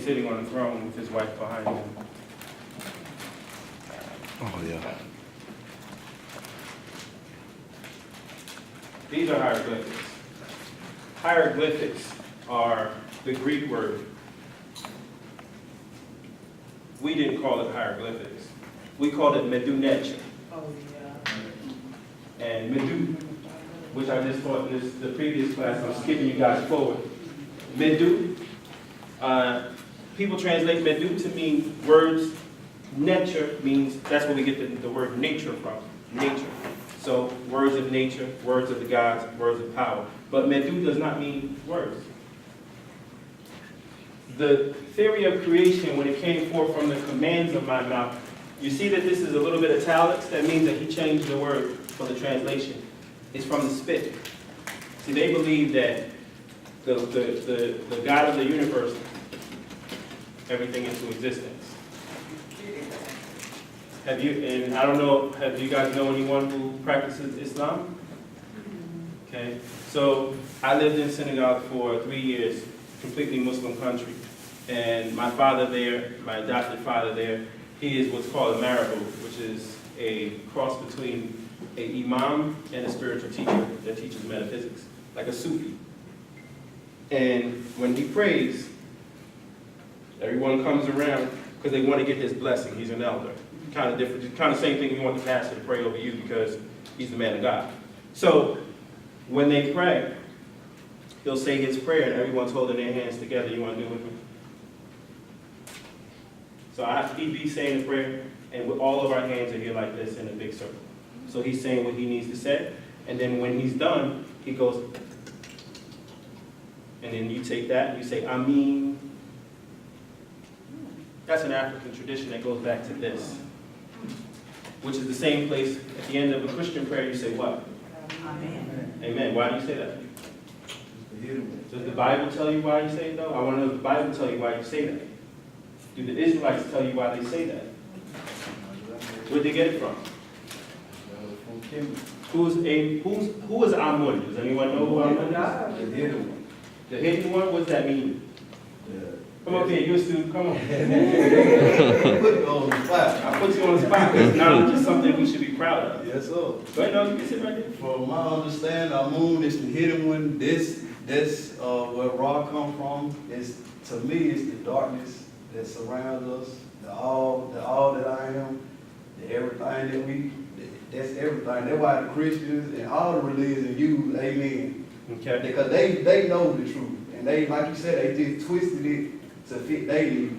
he's sitting on the throne with his wife behind him. Oh, yeah. These are hieroglyphics. Hieroglyphics are the Greek word. We didn't call it hieroglyphics. We called it medunech. Oh, yeah. And medu, which I just taught in the previous class, I'm skipping you guys forward. Medu, people translate medu to mean words. Nature means, that's where we get the word nature from, nature. So words of nature, words of the gods, words of power. But medu does not mean words. The theory of creation, when it came forth from the commands of my mouth, you see that this is a little bit italics. That means that he changed the word for the translation. It's from the spit. See, they believe that the God of the universe, everything into existence. Have you, and I don't know, have you guys know anyone who practices Islam? Okay, so I lived in Senegal for 3 years, completely Muslim country. And my father there, my adopted father there, he is what's called a marabout, which is a cross between an imam and a spiritual teacher that teaches metaphysics, like a Sufi. And when he prays, everyone comes around because they want to get his blessing. He's an elder. Kind of different, kind of same thing you want the pastor to pray over you because he's the man of God. So when they pray, he'll say his prayer and everyone's holding their hands together. You want to do it with me? So he'd be saying the prayer, and with all of our hands are here like this in a big circle. So he's saying what he needs to say, and then when he's done, he goes, and then you take that and you say, Ameen. That's an African tradition that goes back to this, which is the same place at the end of a Christian prayer you say what? Amen. Amen. Why do you say that? Does the Bible tell you why you say it though? I want to know if the Bible tell you why you say that. Do the Israelites tell you why they say that? Where'd they get it from? Who is Amun? Does anyone know who Amun is? The hidden one. The hidden one? What does that mean? Come up here, you're a student, come on. Put it on the spot. I put you on the spot. It's knowledge is something we should be proud of. Yes, sir. Go ahead, no, you can sit right there. From my understanding, our moon is the hidden one. That's where Ra come from. To me, it's the darkness that surrounds us. The all that I am. The everything that's everything. That's why the Christians and all the religions use amen. Okay. Because they know the truth. And they, like you said, they just twisted it to fit their need.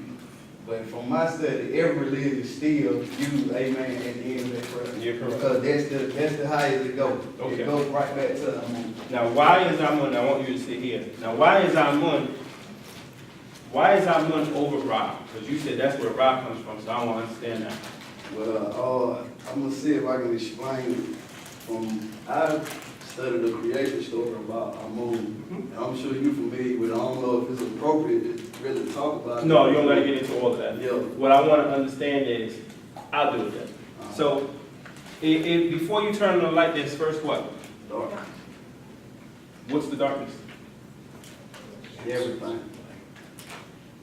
But from my study, every religion still use amen at the end of their prayer. You're correct. Because that's the highest it goes. Okay. It goes right back to Amun. Now, why is Amun? I want you to sit here. Now, why is Amun over Ra? Because you said that's where Ra comes from, so I want to understand that. Well, I'm going to see if I can explain I studied the creation story about Amun. And I'm sure you're familiar with it. I don't know if it's appropriate to really talk about it. No, you don't got to get into all of that. Yeah. What I want to understand is, I'll do it then. So, before you turn on the light, there's first what? Dark. What's the darkness? Everything.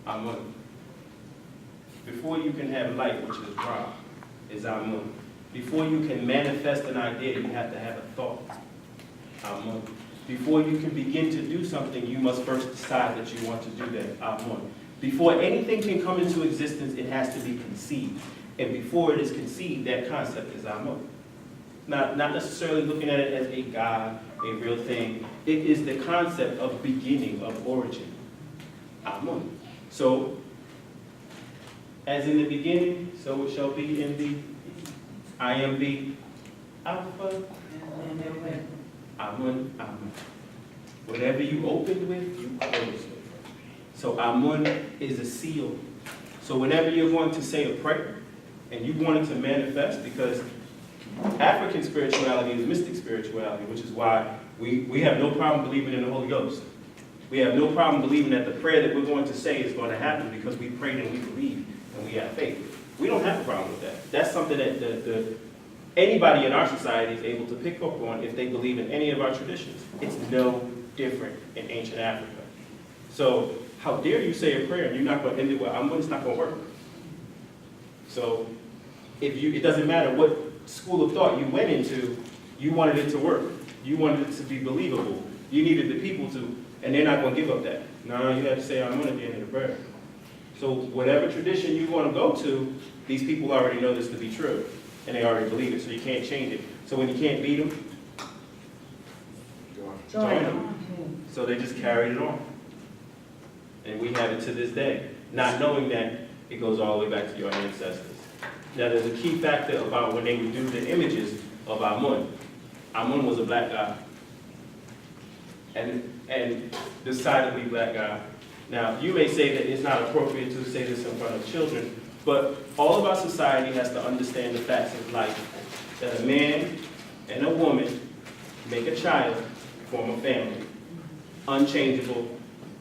Amun. Before you can have light, which is Ra, is Amun. Before you can manifest an idea, you have to have a thought. Amun. Before you can begin to do something, you must first decide that you want to do that. Amun. Before anything can come into existence, it has to be conceived. And before it is conceived, that concept is Amun. Not necessarily looking at it as a God, a real thing. It is the concept of beginning, of origin. Amun. So, as in the beginning, so it shall be in the I am the Alpha. Amun, Amun. Whatever you opened with, you close with. So Amun is a seal. So whenever you're going to say a prayer, and you want it to manifest, because African spirituality is mystic spirituality, which is why we have no problem believing in the Holy Ghost. We have no problem believing that the prayer that we're going to say is going to happen because we prayed and we believe and we have faith. We don't have a problem with that. That's something that anybody in our society is able to pick up on if they believe in any of our traditions. It's no different in ancient Africa. So how dare you say a prayer and you're not going to end it with Amun? It's not going to work. So it doesn't matter what school of thought you went into, you wanted it to work. You wanted it to be believable. You needed the people to, and they're not going to give up that. No, you have to say Amun at the end of the prayer. So whatever tradition you want to go to, these people already know this to be true, and they already believe it, so you can't change it. So when you can't beat them, join them. So they just carried it on. And we have it to this day, not knowing that it goes all the way back to your ancestors. Now there's a key factor about when they would do the images of Amun. Amun was a black guy, and decidedly black guy. Now, you may say that it's not appropriate to say this in front of children, but all of our society has to understand the facts of life. That a man and a woman make a child, form a family. Unchangeable,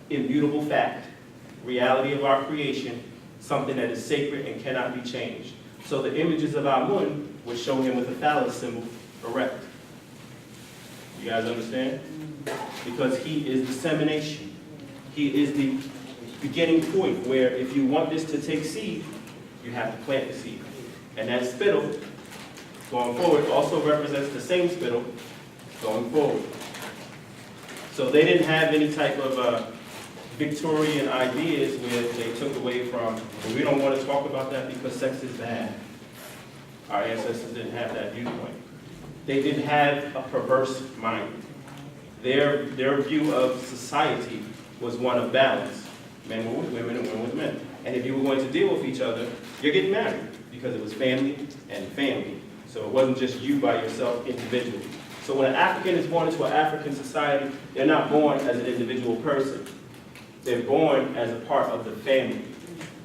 immutable fact, reality of our creation, something that is sacred and cannot be changed. So the images of Amun would show him with a phallus symbol erect. You guys understand? Because he is dissemination. He is the beginning point where if you want this to take seed, you have to plant the seed. And that spittle, going forward, also represents the same spittle going forward. So they didn't have any type of Victorian ideas where they took away from, well, we don't want to talk about that because sex is bad. Our ancestors didn't have that viewpoint. They didn't have a perverse mind. Their view of society was one of balance. Men were with women and women with men. And if you were going to deal with each other, you're getting married because it was family and family. So it wasn't just you by yourself individually. So when an African is born into an African society, they're not born as an individual person. They're born as a part of the family.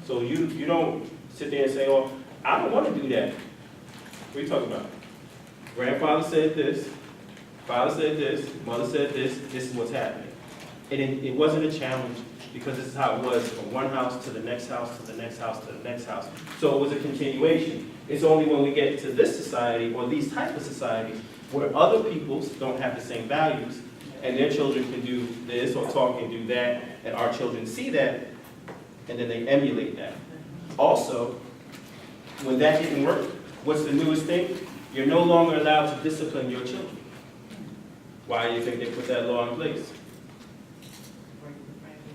So you don't sit there and say, oh, I don't want to do that. What are you talking about? Grandfather said this, father said this, mother said this is what's happening. And it wasn't a challenge because this is how it was from one house to the next house to the next house to the next house. So it was a continuation. It's only when we get to this society or these types of societies where other peoples don't have the same values and their children can do this or talk and do that, and our children see that, and then they emulate that. Also, when that didn't work, what's the newest thing? You're no longer allowed to discipline your children. Why do you think they put that law in place?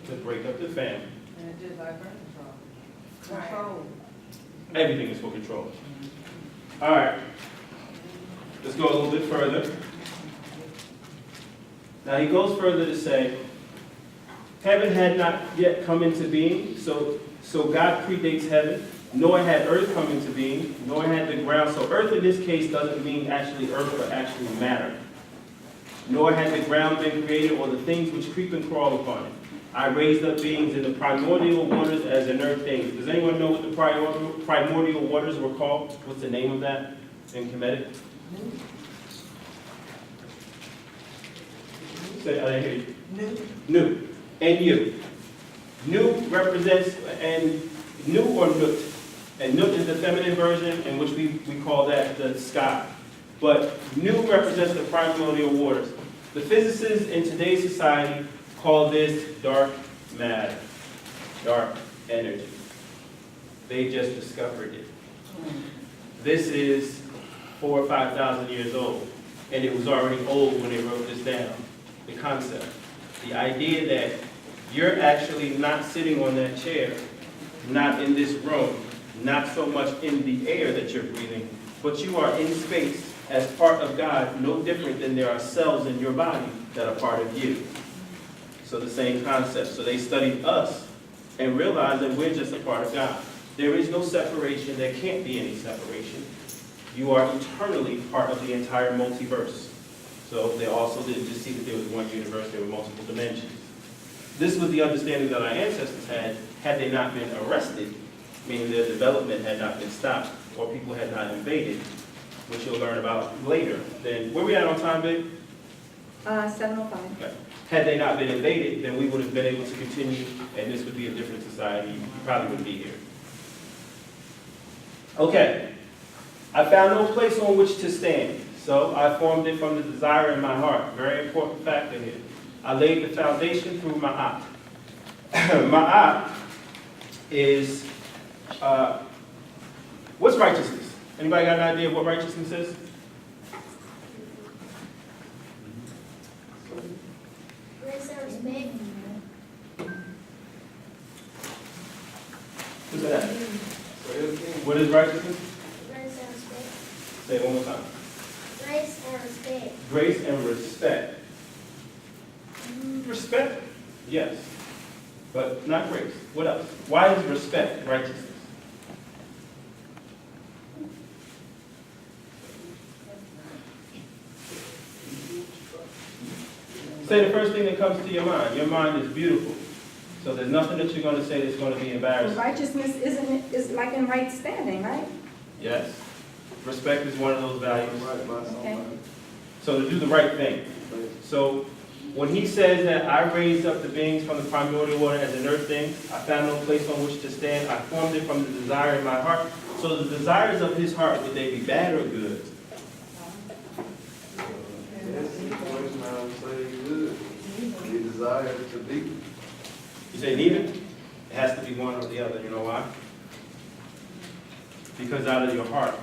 To break up the family. And it's just like birth control. Control. Everything is for control. All right. Let's go a little bit further. Now he goes further to say, heaven had not yet come into being, so God predates heaven, nor had earth come into being, nor had the ground. So earth in this case doesn't mean actually earth, but actually matter. Nor had the ground been created, or the things which creep and crawl upon it. I raised up beings in the primordial waters as inert things. Does anyone know what the primordial waters were called? What's the name of that in Kemetic? Say, I didn't hear you. New. And you. New represents, and nu or nut. And nut is the feminine version, in which we call that the sky. But nu represents the primordial waters. The physicists in today's society call this dark matter, dark energy. They just discovered it. This is 4,000 or 5,000 years old, and it was already old when they wrote this down. The concept, the idea that you're actually not sitting on that chair, not in this room, not so much in the air that you're breathing, but you are in space as part of God, no different than there are cells in your body that are part of you. So the same concept. So they studied us and realized that we're just a part of God. There is no separation. There can't be any separation. You are eternally part of the entire multiverse. So they also didn't just see that there was one universe, there were multiple dimensions. This was the understanding that our ancestors had they not been arrested, meaning their development had not been stopped, or people had not invaded, which you'll learn about later. Then, where we at on time, babe? 7:05. Okay. Had they not been invaded, then we would have been able to continue, and this would be a different society. You probably wouldn't be here. Okay. I found no place on which to stand, so I formed it from the desire in my heart. Very important factor here. I laid the foundation through Ma'at. Ma'at is, what's righteousness? Anybody got an idea of what righteousness is? Grace and respect. What's that? What is righteousness? Grace and respect. Say it one more time. Grace and respect. Grace and respect. Respect? Yes. But not grace. What else? Why is respect righteousness? Say the first thing that comes to your mind. Your mind is beautiful. So there's nothing that you're going to say that's going to be Well, embarrassing. righteousness is like in right standing, right? Yes. Respect is one of those values. Okay. So to do the right thing. So when he says that I raised up the beings from the primordial water as inert things, I found no place on which to stand, I formed it from the desire in my heart. So the desires of his heart, would they be bad or good? He desires to be. You say neither? It has to be one or the other. You know why? Because out of your heart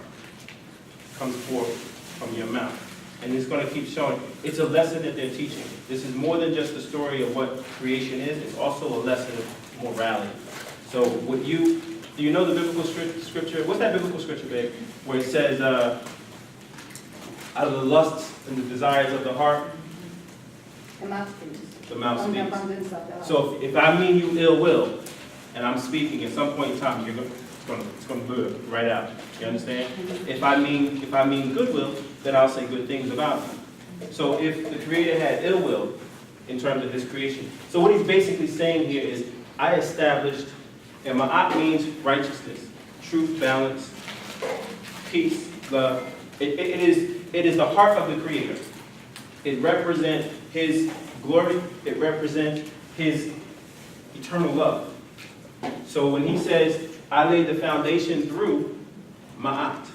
comes forth from your mouth. And it's going to keep showing. It's a lesson that they're teaching. This is more than just a story of what creation is. It's also a lesson of morality. So do you know the biblical scripture? What's that biblical scripture, babe? Where it says, out of the lusts and the desires of the heart, The mouth speaks. the mouth From the speaks. abundance of the heart. So if I mean you ill will, and I'm speaking, at some point in time, it's going to blur right out. You understand? If I mean goodwill, then I'll say good things about you. So if the Creator had ill will in terms of His creation, so what He's basically saying here is, I established, and ma'at means righteousness, truth, balance, peace, love. It is the heart of the Creator. It represents His glory. It represents His eternal love. So when He says, I laid the foundation through ma'at,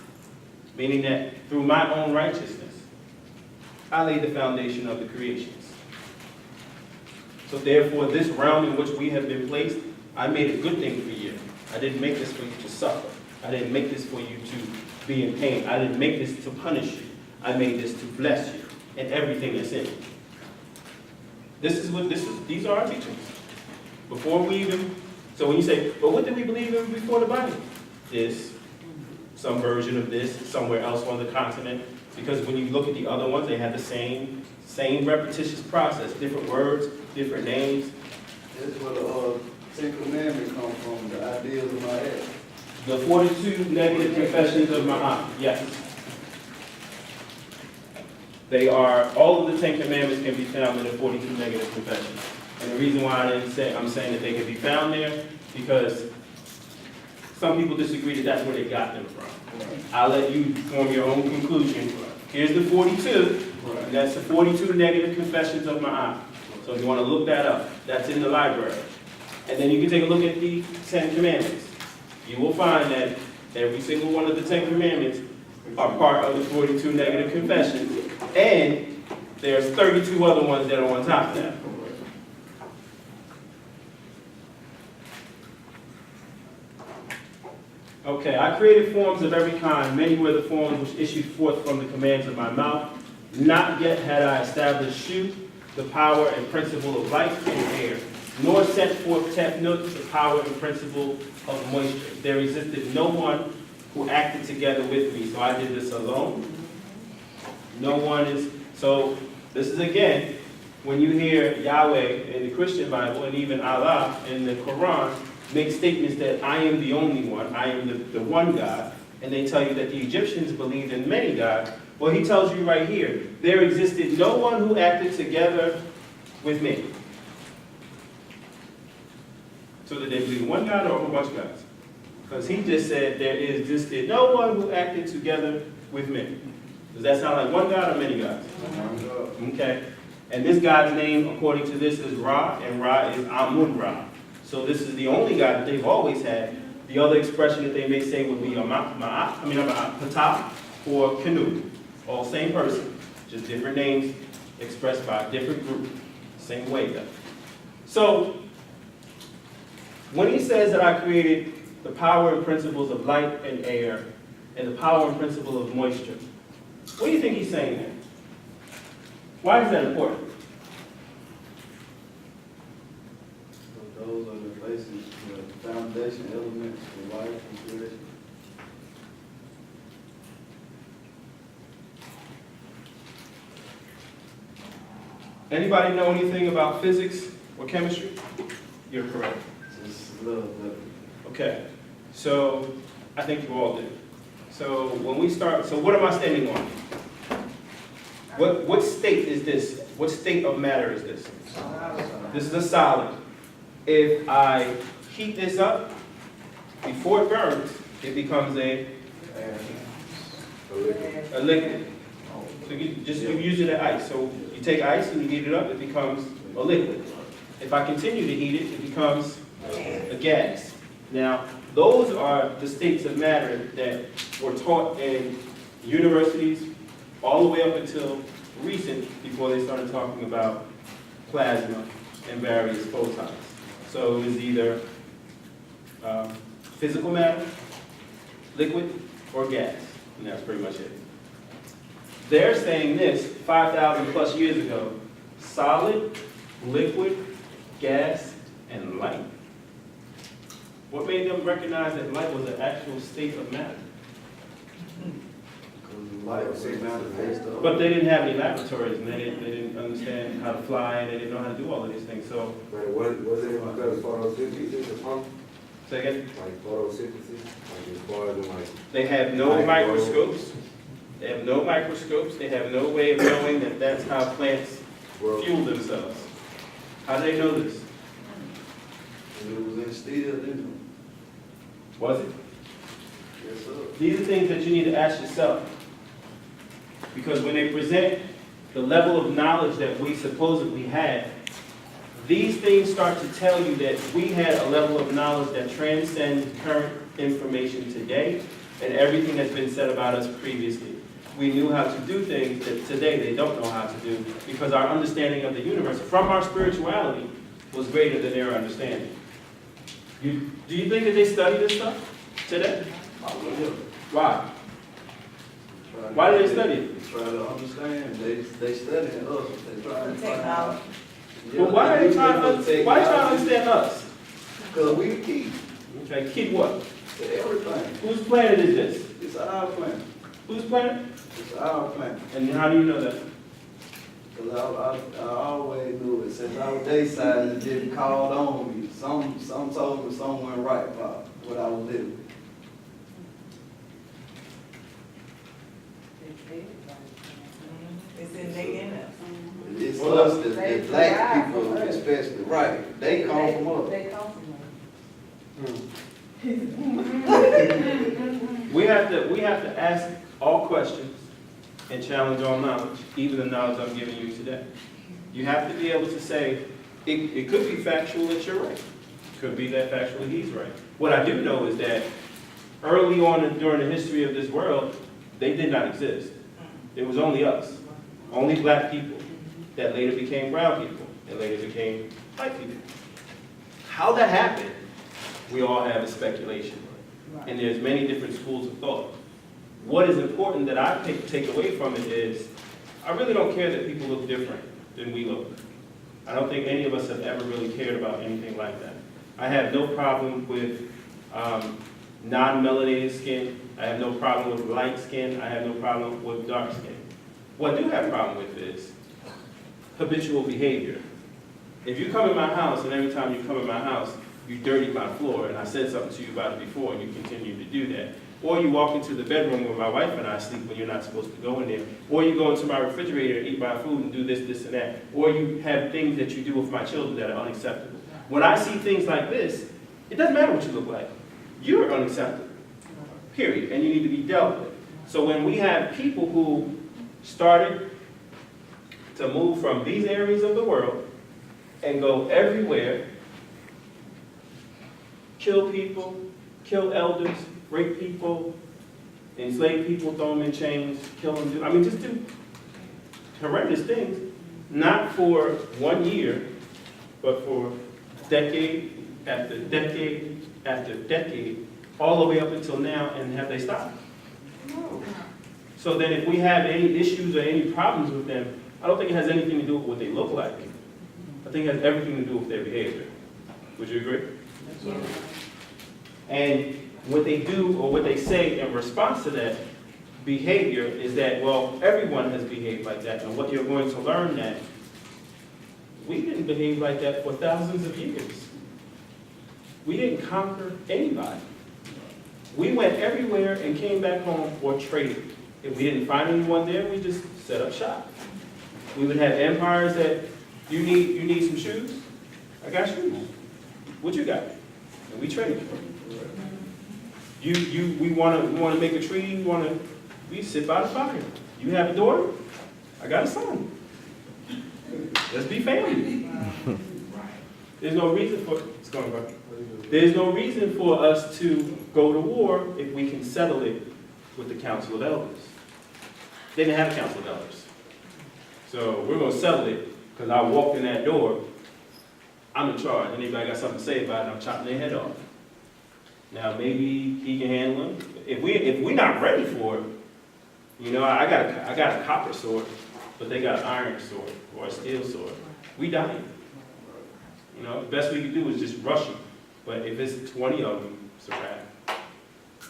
meaning that through my own righteousness, I laid the foundation of the creations. So therefore, this realm in which we have been placed, I made a good thing for you. I didn't make this for you to suffer. I didn't make this for you to be in pain. I didn't make this to punish you. I made this to bless you and everything that's in it. These are our teachings. Before we even, so when you say, but what did we believe in before the Bible? This, some version of this, somewhere else on the continent. Because when you look at the other ones, they have the same repetitious process, different words, different names. That's where the Ten Commandments come from, the ideas of my head. The 42 negative confessions of ma'at, yes. They are, all of the 10 Commandments can be found in the 42 negative confessions. And the reason why I'm saying that they can be found there, because some people disagree that that's where they got them from. I'll let you form your own conclusion. Here's the 42, and that's the 42 negative confessions of ma'at. So if you want to look that up, that's in the library. And then you can take a look at the 10 Commandments. You will find that every single one of the 10 Commandments are part of the 42 negative confessions. And there's 32 other ones that are on top of that. Okay, I created forms of every kind. Many were the forms which issued forth from the commands of my mouth. Not yet had I established Shu, the power and principle of life and air, nor set forth Tefnut, the power and principle of moisture. There existed no one who acted together with me, so I did this alone. No one is, so this is again, when you hear Yahweh in the Christian Bible and even Allah in the Quran make statements that I am the only one, I am the one God, and they tell you that the Egyptians believed in many gods. Well, he tells you right here, there existed no one who acted together with me. So did they believe in one God or a whole bunch of gods? Because he just said there existed no one who acted together with me. Does that sound like one God or many gods? Okay. And this God's name, according to this, is Ra, and Ra is Amun-Ra. So this is the only God that they've always had. The other expression that they may say would be Patah or Canoe. All same person, just different names expressed by a different group. Same way though. So When he says that I created the power and principles of light and air and the power and principle of moisture, what do you think he's saying there? Why is that important? So those are the basic, the foundation elements for life and creation. Anybody know anything about physics or chemistry? You're correct. Just a little bit. Okay, so I think you all do. So when we start, so what am I standing on? What state is this? What state of matter is this? This is a solid. If I heat this up, before it burns, it becomes a liquid. So you use it as ice. So you take ice and you heat it up, it becomes a liquid. If I continue to heat it, it becomes a gas. Now, those are the states of matter that were taught in universities all the way up until recent, before they started talking about plasma and various photons. So it was either physical matter, liquid, or gas, and that's pretty much it. They're saying this 5,000 plus years ago: solid, liquid, gas, and light. What made them recognize that light was an actual state of matter? Because light was manifest of. But they didn't have any laboratories, and they didn't understand how to fly, and they didn't know how to do all of these things. So, But was it because of photosynthesis or something? say again, Like photosynthesis? Like as far as like, they have no microscopes. They have no microscopes. They have no way of knowing that that's how plants well, fuel themselves. How do they know this? It was instilled in them. Was it? Yes, sir. These are things that you need to ask yourself. Because when they present the level of knowledge that we supposedly had, these things start to tell you that we had a level of knowledge that transcends current information today and everything that's been said about us previously. We knew how to do things that today they don't know how to do, because our understanding of the universe from our spirituality was greater than their understanding. Do you think that they study this stuff today? Why? Why do they study it? Try to understand. They studying us. They trying to find out. Well, why are they trying to understand us? Because we the key Okay, keep what? to everything. Whose planet is this? It's our planet. Whose planet? It's our planet. And how do you know that? Because I always knew it. Since I was dayside and didn't call on me. Some told me some went right about what I was living. It's in their us. It's Well, us, the black people especially. Right. They come from us. They come from us. We have to ask all questions and challenge all knowledge, even the knowledge I'm giving you today. You have to be able to say, it could be factual that you're right. It could be that factually he's right. What I do know is that early on during the history of this world, they did not exist. It was only us, only black people, that later became brown people, and later became white people. How that happened, we all have a speculation. And there's many different schools of thought. What is important that I take away from it is, I really don't care that people look different than we look. I don't think any of us have ever really cared about anything like that. I have no problem with non-melanated skin. I have no problem with light skin. I have no problem with dark skin. What I do have a problem with is habitual behavior. If you come in my house and every time you come in my house, you dirty my floor, and I said something to you about it before, and you continue to do that. Or you walk into the bedroom where my wife and I sleep when you're not supposed to go in there. Or you go into my refrigerator and eat my food and do this, this, and that. Or you have things that you do with my children that are unacceptable. When I see things like this, it doesn't matter what you look like. You're unacceptable, period, and you need to be dealt with. So when we have people who started to move from these areas of the world and go everywhere, kill people, kill elders, rape people, enslave people, throw them in chains, kill them, just do horrendous things, not for 1 year, but for a decade, after decade, all the way up until now, and have they stopped? No. So then if we have any issues or any problems with them, I don't think it has anything to do with what they look like. I think it has everything to do with their behavior. Would you agree? And what they do or what they say in response to that behavior is that, well, everyone has behaved like that, and what you're going to learn that we didn't behave like that for thousands of years. We didn't conquer anybody. We went everywhere and came back home or traded. If we didn't find anyone there, we just set up shop. We would have empires that, you need some shoes? I got shoes. What you got? And we trade. We wanna make a treaty, we sit by the fire. You have a daughter? I got a son. Let's be family. There's no reason for, it's going, bro. There's no reason for us to go to war if we can settle it with the Council of Elders. They didn't have a Council of Elders. So we're gonna settle it, because I walked in that door, I'm in charge. Anybody got something to say about it, I'm chopping their head off. Now maybe he can handle it. If we're not ready for it, you know, I got a copper sword, but they got an iron sword or a steel sword. We dying. You know, the best we can do is just rush them. But if it's 20 of them, it's a wrap.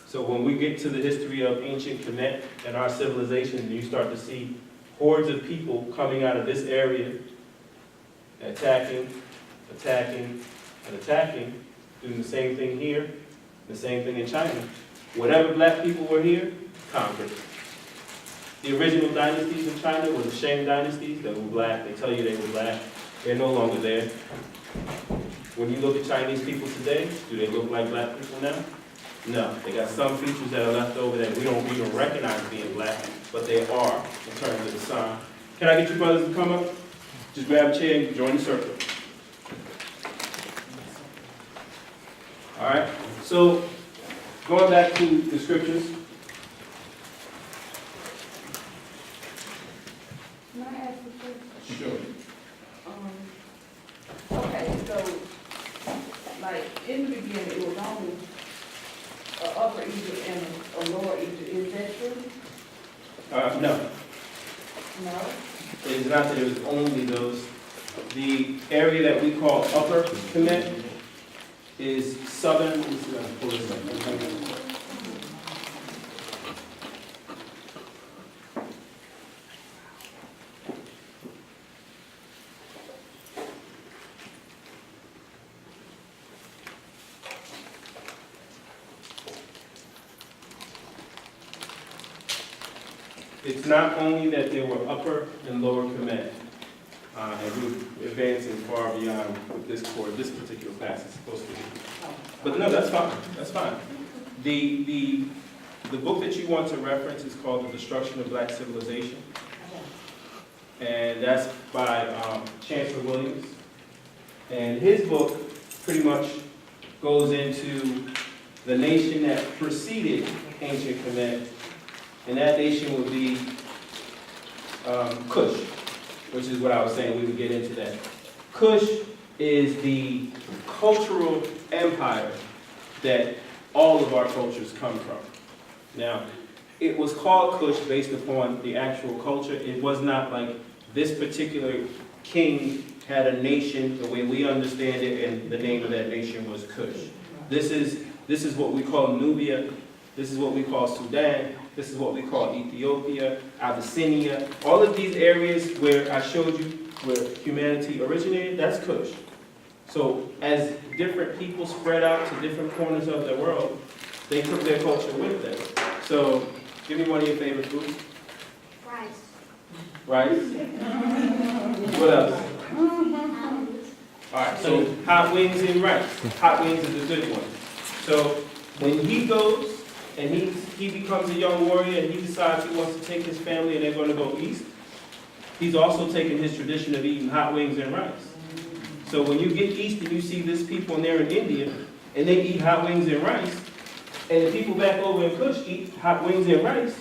So when we get to the history of ancient Kemet and our civilization, and you start to see hordes of people coming out of this area, attacking, and attacking, doing the same thing here, the same thing in China. Whatever black people were here, conquered. The original dynasties in China were the Shang dynasties that were black. They tell you they were black. They're no longer there. When you look at Chinese people today, do they look like black people now? No. They got some features that are left over that we don't even recognize being black, but they are in terms of the sign. Can I get you brothers to come up? Just grab a chair and join the circle. All right. So going back to the scriptures. Can I ask a question? Sure. Okay, so, like, in the beginning, it was only Upper Egypt and a Lower Egypt, is that true? No. No? It is not that it was only those. The area that we call Upper Kemet is southern. Let me see if I can pull this up. It's not only that there were Upper and Lower Kemet, and we're advancing far beyond what this particular class is supposed to be. But no, that's fine. That's fine. The book that you want to reference is called The Destruction of Black Civilization, and that's by Chancellor Williams. And his book pretty much goes into the nation that preceded ancient Kemet, and that nation would be Kush, which is what I was saying. We would get into that. Kush is the cultural empire that all of our cultures come from. Now, it was called Kush based upon the actual culture. It was not like this particular king had a nation the way we understand it, and the name of that nation was Kush. This is what we call Nubia. This is what we call Sudan. This is what we call Ethiopia, Abyssinia. All of these areas where I showed you where humanity originated, that's Kush. So as different people spread out to different corners of the world, they took their culture with them. So give me one of your favorite foods. Rice. Rice? What else? All right, so hot wings and rice. Hot wings is a good one. So when he goes and he becomes a young warrior and he decides he wants to take his family and they're going to go east, he's also taking his tradition of eating hot wings and rice. So when you get east and you see this people and they're in India and they eat hot wings and rice, and the people back over in Kush eat hot wings and rice,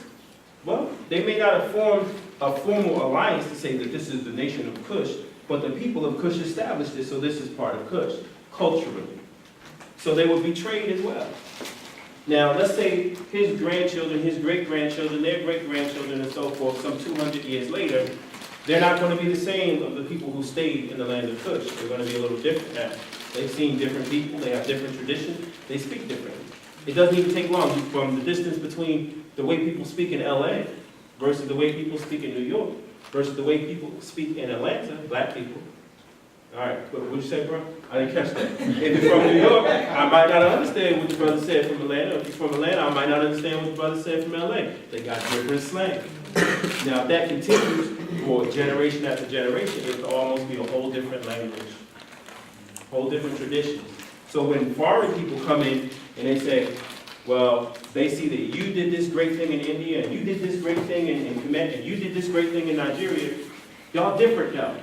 well, they may not have formed a formal alliance to say that this is the nation of Kush, but the people of Kush established it, so this is part of Kush, culturally. So they would be trained as well. Now, let's say his grandchildren, his great-grandchildren, their great-grandchildren, and so forth, some 200 years later, they're not going to be the same of the people who stayed in the land of Cush. They're going to be a little different now. They've seen different people, they have different traditions, they speak differently. It doesn't even take long from the distance between the way people speak in LA versus the way people speak in New York versus the way people speak in Atlanta, black people. All right, what'd you say, bro? I didn't catch that. If you're from New York, I might not understand what the brother said from Atlanta. If you're from Atlanta, I might not understand what the brother said from LA. They got different slang. Now, if that continues for generation after generation, it will almost be a whole different language, whole different traditions. So when foreign people come in and they say, well, they see that you did this great thing in India, and you did this great thing in Kemet, and you did this great thing in Nigeria, y'all different though.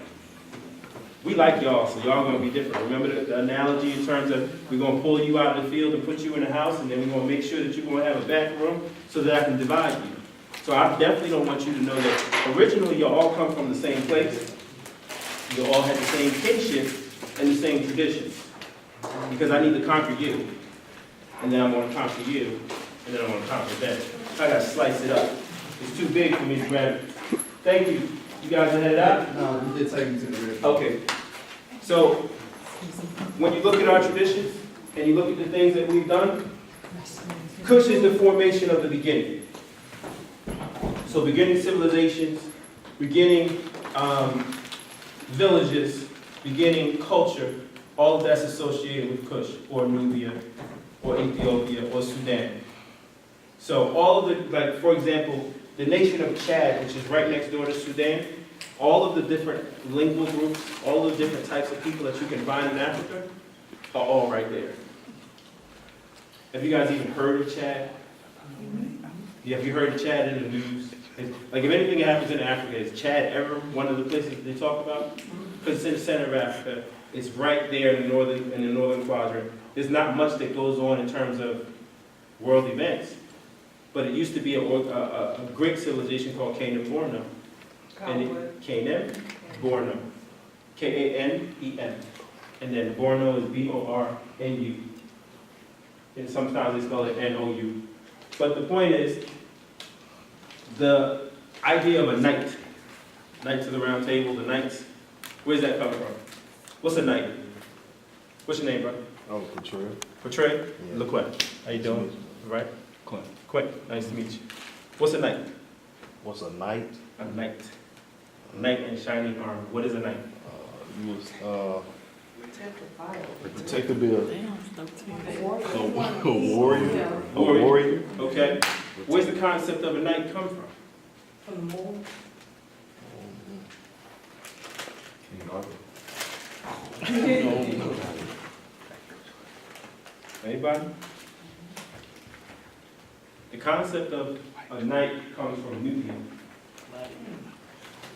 We like y'all, so y'all gonna be different. Remember the analogy in terms of we're gonna pull you out of the field and put you in a house, and then we're gonna make sure that you're gonna have a back room so that I can divide you. So I definitely don't want you to know that originally you all come from the same place. You all had the same kinship and the same traditions. Because I need to conquer you. And then I'm gonna conquer you, and then I'm gonna conquer them. I gotta slice it up. It's too big for me to grab it. Thank you. You guys are headed out? No, you did take me to the river. Okay. So, when you look at our traditions, and you look at the things that we've done, Cush is the formation of the beginning. So beginning civilizations, beginning villages, beginning culture, all of that's associated with Cush, or Nubia, or Ethiopia, or Sudan. So all of the, like for example, the nation of Chad, which is right next door to Sudan, all of the different lingual groups, all of the different types of people that you can find in Africa, are all right there. Have you guys even heard of Chad? Have you heard of Chad in the news? Like if anything happens in Africa, is Chad ever one of the places they talk about? Because it's in the center of Africa. It's right there in the northern quadrant. There's not much that goes on in terms of world events. But it used to be a great civilization called Canaan Borno. Canaan Borno. K-A-N-E-N. And then Borno is B-O-R-N-U. And sometimes they spell it N-O-U. But the point is, the idea of a knight, Knights of the Round Table, the knights, where's that come from? What's a knight? What's your name, bro? Oh, Portrayal. Portray? Yeah. Look what? How you doing? All right? Clint. Clint, nice to meet you. What's a knight? What's a knight? A knight. A knight in shining armor. What is a knight? You was Protect the fire. protect the building. A warrior. A warrior. Okay. Where's the concept of a knight come from? From the moon. Anybody? The concept of a knight comes from Nubia.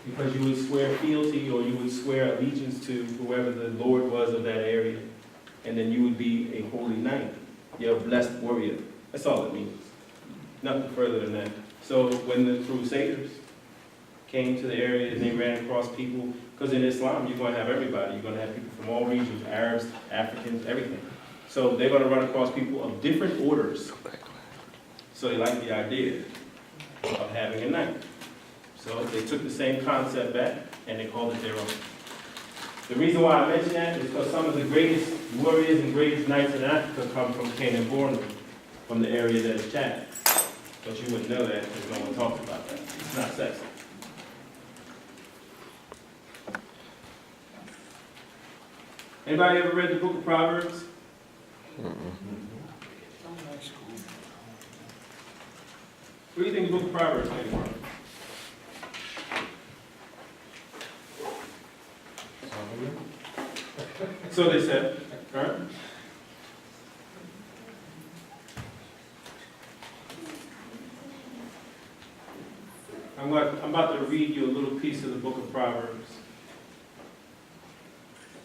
Because you would swear fealty or you would swear allegiance to whoever the Lord was of that area. And then you would be a holy knight. You're a blessed warrior. That's all it means. Nothing further than that. So when the Crusaders came to the area and they ran across people, because in Islam you're going to have everybody. You're going to have people from all regions, Arabs, Africans, everything. So they're going to run across people of different orders. So they like the idea of having a knight. So they took the same concept back and they called it their own. The reason why I mention that is because some of the greatest warriors and greatest knights in Africa come from Canaan Borno, from the area that is Chad. But you wouldn't know that because no one talks about that. It's not sexy. Anybody ever read the book of Proverbs? What do you think the book of Proverbs came from? So they said, right? I'm about to read you a little piece of the book of Proverbs.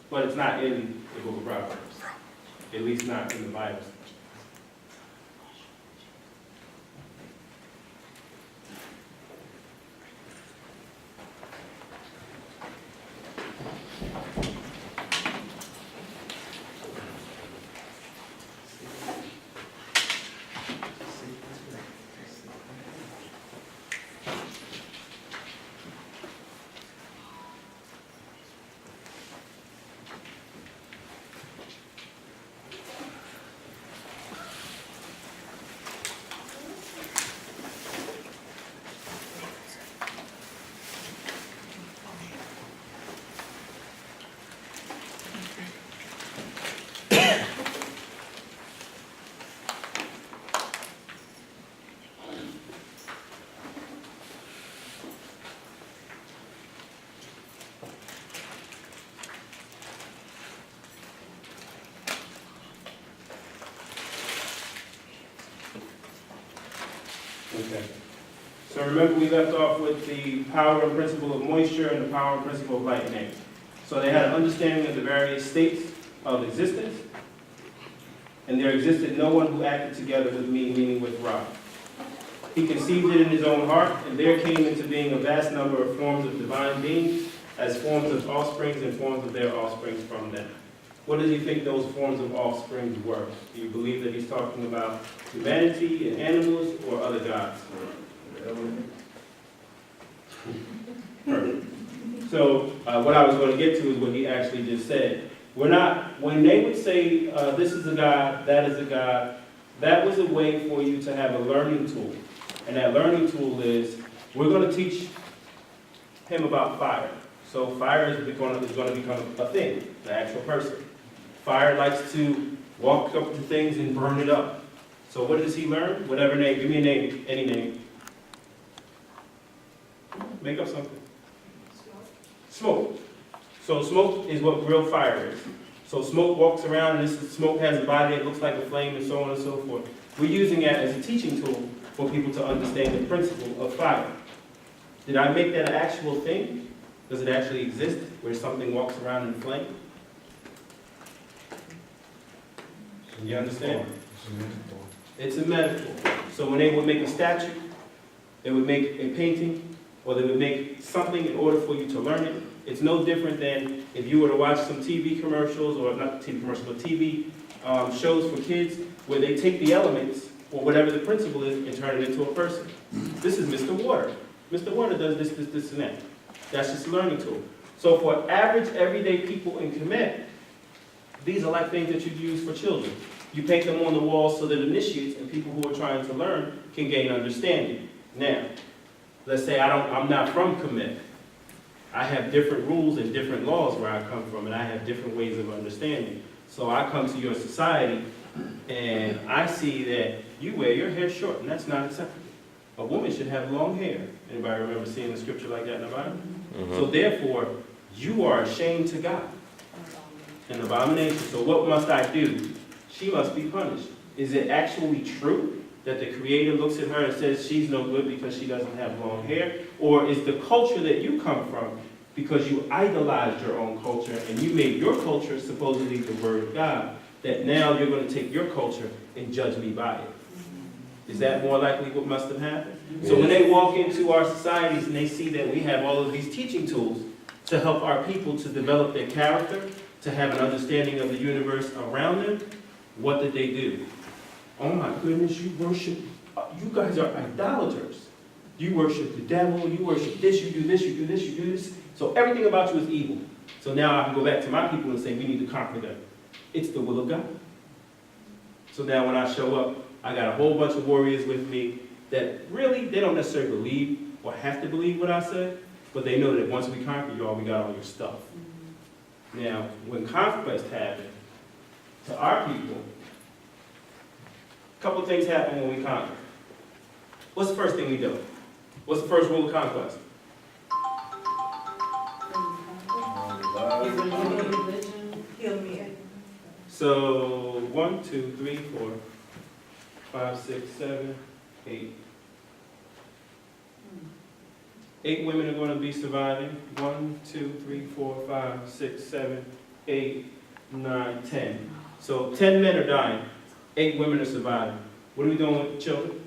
But it's not in the book of Proverbs. At least not in the Bible. Okay. So remember, we left off with the power and principle of moisture and the power and principle of light and air. So they had an understanding of the various states of existence, and there existed no one who acted together with me, meaning with Ra. He conceived it in his own heart, and there came into being a vast number of forms of divine beings, as forms of offsprings and forms of their offsprings from them. What does he think those forms of offsprings were? Do you believe that he's talking about humanity and animals or other gods? Perfect. So what I was going to get to is what he actually just said. We're not, when they would say this is a god, that is a god, that was a way for you to have a learning tool. And that learning tool is, we're going to teach him about fire. So fire is going to become a thing, the actual person. Fire likes to walk up to things and burn it up. So what does he learn? Whatever name, give me a name, any name. Make up something. Smoke. So smoke is what real fire is. So smoke walks around, and smoke has a body that looks like a flame, and so on and so forth. We're using that as a teaching tool for people to understand the principle of fire. Did I make that an actual thing? Does it actually exist, where something walks around in flame? You understand? It's a metaphor. So when they would make a statue, they would make a painting, or they would make something in order for you to learn it. It's no different than if you were to watch some TV commercials, or not TV commercials, but TV shows for kids, where they take the elements, or whatever the principle is, and turn it into a person. This is Mr. Water. Mr. Water does this, this, this, and that. That's just a learning tool. So for average, everyday people in Kemet, these are like things that you use for children. You paint them on the wall so that initiates and people who are trying to learn can gain understanding. Now, let's say I'm not from Kemet. I have different rules and different laws where I come from, and I have different ways of understanding. So I come to your society, and I see that you wear your hair short, and that's not acceptable. A woman should have long hair. Anybody remember seeing a scripture like that in the Bible? So therefore, you are ashamed to God. An abomination. So what must I do? She must be punished. Is it actually true that the Creator looks at her and says she's no good because she doesn't have long hair? Or is the culture that you come from, because you idolized your own culture and you made your culture supposedly the word of God, that now you're going to take your culture and judge me by it? Is that more likely what must have happened? So when they walk into our societies and they see that we have all of these teaching tools to help our people to develop their character, to have an understanding of the universe around them, what did they do? Oh my goodness, you worship, you guys are idolaters. You worship the devil, you worship this, you do this, you do this, you do this. So everything about you is evil. So now I can go back to my people and say, we need to conquer them. It's the will of God. So now when I show up, I got a whole bunch of warriors with me that really, they don't necessarily believe or have to believe what I said, but they know that once we conquer y'all, we got all your stuff. Now, when conquest happened to our people, a couple of things happen when we conquer. What's the first thing we do? What's the first rule of conquest? So 1, 2, 3, 4, 5, 6, 7, 8. 8 women are going to be surviving. 1, 2, 3, 4, 5, 6, 7, 8, 9, 10. So 10 men are dying. 8 women are surviving. What are we doing with the children?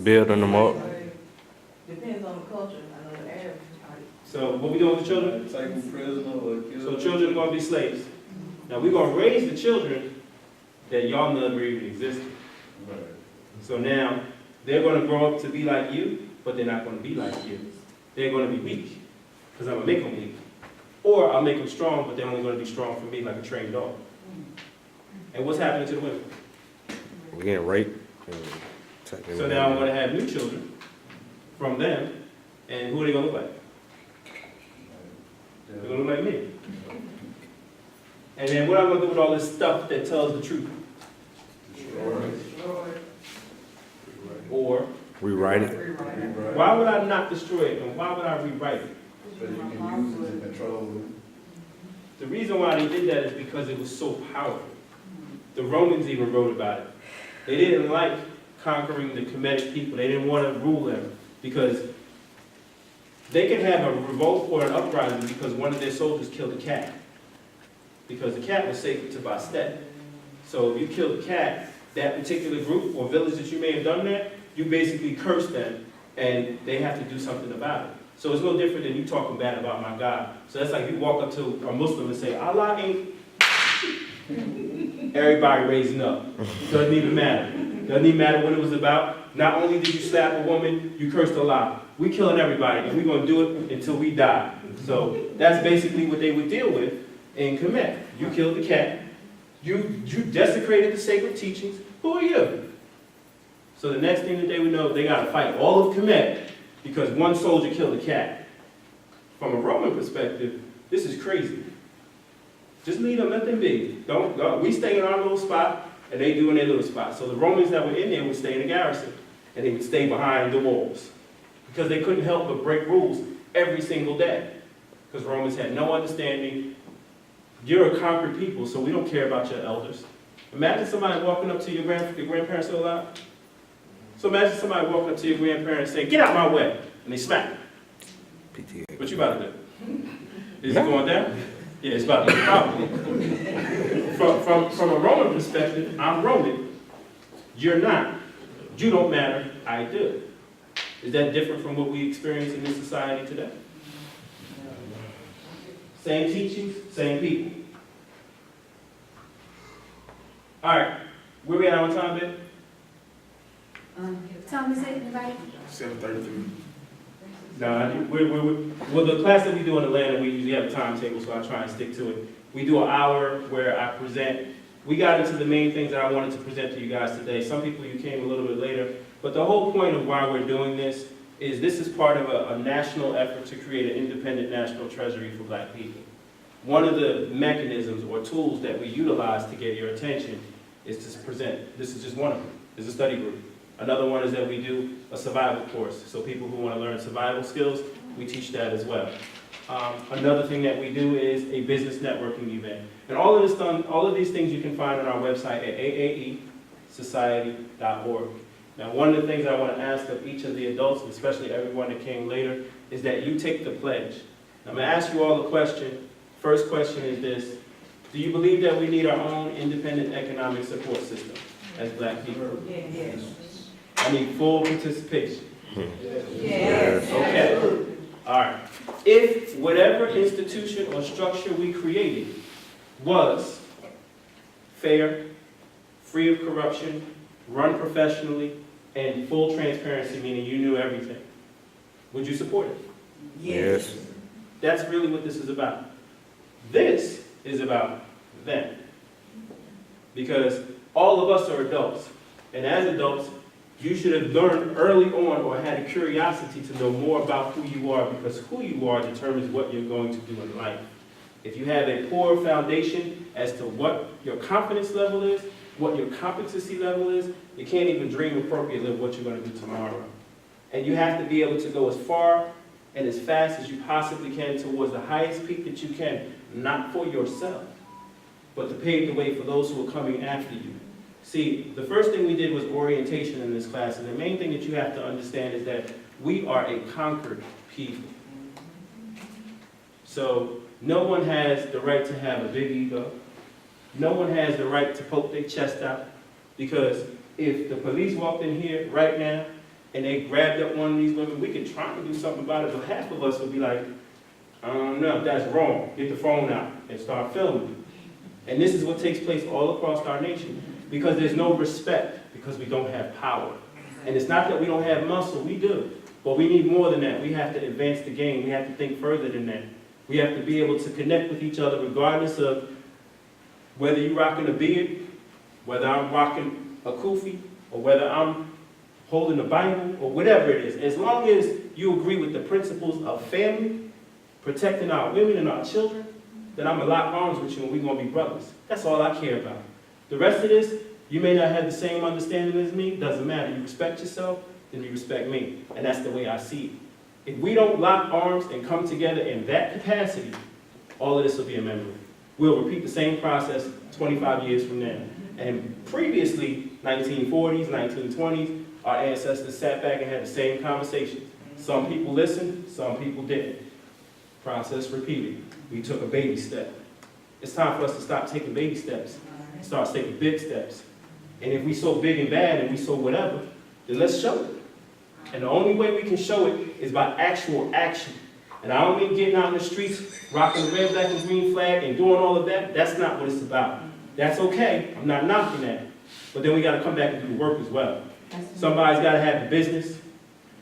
Building them up. Depends on the culture. I know the Arabs. So what are we doing with the children? Take them prisoner or kill So them. children are going to be slaves. Now we're going to raise the children that y'all never even existed. Right. So now they're going to grow up to be like you, but they're not going to be like you. They're going to be weak, because I'm going to make them weak. Or I'll make them strong, but they're only going to be strong for me like a trained dog. And what's happening to the women? We're getting raped. So now I'm going to have new children from them, and who are they going to look like? They're going to look like me. And then what am I going to do with all this stuff that tells the truth? Or Rewrite it. why would I not destroy it, and why would I rewrite it? So you can use it to control it. The reason why they did that is because it was so powerful. The Romans even wrote about it. They didn't like conquering the Kemetic people. They didn't want to rule them because they could have a revolt or an uprising because one of their soldiers killed a cat. Because the cat was sacred to Bastet. So if you killed the cat, that particular group or village that you may have done that, you basically curse them and they have to do something about it. So it's no different than you talking bad about my God. So that's like you walk up to a Muslim and say, Allah ain't. Everybody raising up. Doesn't even matter. Doesn't even matter what it was about. Not only did you slap a woman, you cursed Allah. We killing everybody and we're going to do it until we die. So that's basically what they would deal with in Kemet. You killed the cat. You desecrated the sacred teachings. Who are you? So the next thing that they would know, they got to fight all of Kemet because one soldier killed a cat. From a Roman perspective, this is crazy. Just leave them, let them be. Don't go. We stay in our little spot, and they do in their little spot. So the Romans that were in there would stay in the garrison, and they would stay behind the walls because they couldn't help but break rules every single day because Romans had no understanding. You're a conquered people, so we don't care about your elders. Imagine somebody walking up to your grandparents still alive. So imagine somebody walking up to your grandparents saying, "Get out my way," and they smack you. What you about to do? Is it going down? Yeah, it's about to be probably. From a Roman perspective, I'm Roman. You're not. You don't matter. I do. Is that different from what we experience in this society today? Same teachings, same people. All right, where we at on time, babe? Tom, is it anybody? 7:33. No, well, the class that we do in Atlanta, we usually have a timetable, so I try and stick to it. We do an hour where I present. We got into the main things that I wanted to present to you guys today. Some people, you came a little bit later, but the whole point of why we're doing this is part of a national effort to create an independent national treasury for black people. One of the mechanisms or tools that we utilize to get your attention is to present. This is just one of them. It's a study group. Another one is that we do a survival course. So people who want to learn survival skills, we teach that as well. Another thing that we do is a business networking event. And all of these things you can find on our website at AAEsociety.org. Now, one of the things I want to ask of each of the adults, especially everyone that came later, is that you take the pledge. I'm going to ask you all a question. First question is this: do you believe that we need our own independent economic support system as black people? Yes. I need full participation. Yes. Okay. All right. If whatever institution or structure we created was fair, free of corruption, run professionally, and full transparency, meaning you knew everything, would you support it? Yes. That's really what this is about. This is about them. Because all of us are adults. And as adults, you should have learned early on or had a curiosity to know more about who you are, because who you are determines what you're going to do in life. If you have a poor foundation as to what your confidence level is, what your competency level is, you can't even dream appropriately of what you're going to do tomorrow. And you have to be able to go as far and as fast as you possibly can towards the highest peak that you can, not for yourself, but to pave the way for those who are coming after you. See, the first thing we did was orientation in this class, and the main thing that you have to understand is that we are a conquered people. So no one has the right to have a big ego. No one has the right to poke their chest out, because if the police walked in here right now and they grabbed up one of these women, we could try to do something about it, but half of us would be like, no, that's wrong. Get the phone out and start filming. And this is what takes place all across our nation, because there's no respect, because we don't have power. And it's not that we don't have muscle, we do. But we need more than that. We have to advance the game. We have to think further than that. We have to be able to connect with each other regardless of whether you're rocking a beard, whether I'm rocking a kufi, or whether I'm holding a Bible, or whatever it is. As long as you agree with the principles of family, protecting our women and our children, then I'm going to lock arms with you and we're going to be brothers. That's all I care about. The rest of this, you may not have the same understanding as me, doesn't matter. You respect yourself, then you respect me. And that's the way I see it. If we don't lock arms and come together in that capacity, all of this will be a memory. We'll repeat the same process 25 years from now. And previously, 1940s, 1920s, our ancestors sat back and had the same conversations. Some people listened, some people didn't. Process repeated. We took a baby step. It's time for us to stop taking baby steps and start taking big steps. And if we so big and bad and we so whatever, then let's show it. And the only way we can show it is by actual action. And I don't mean getting out in the streets, rocking the red, black, and green flag and doing all of that. That's not what it's about. That's okay. I'm not knocking that. But then we got to come back and do the work as well. Somebody's got to have the business.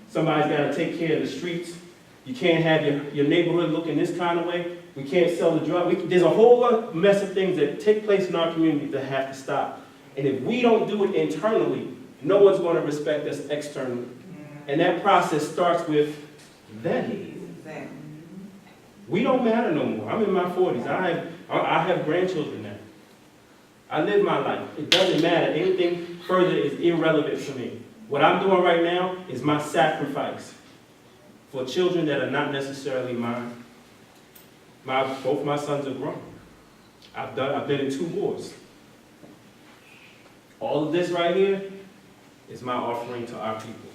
Somebody's got to take care of the streets. You can't have your neighborhood looking this kind of way. We can't sell the drug. There's a whole mess of things that take place in our community that have to stop. And if we don't do it internally, no one's going to respect us externally. And that process starts with them. We don't matter no more. I'm in my 40s. I have grandchildren now. I live my life. It doesn't matter. Anything further is irrelevant for me. What I'm doing right now is my sacrifice for children that are not necessarily mine. Both my sons are grown. I've been in 2 wars. All of this right here is my offering to our people.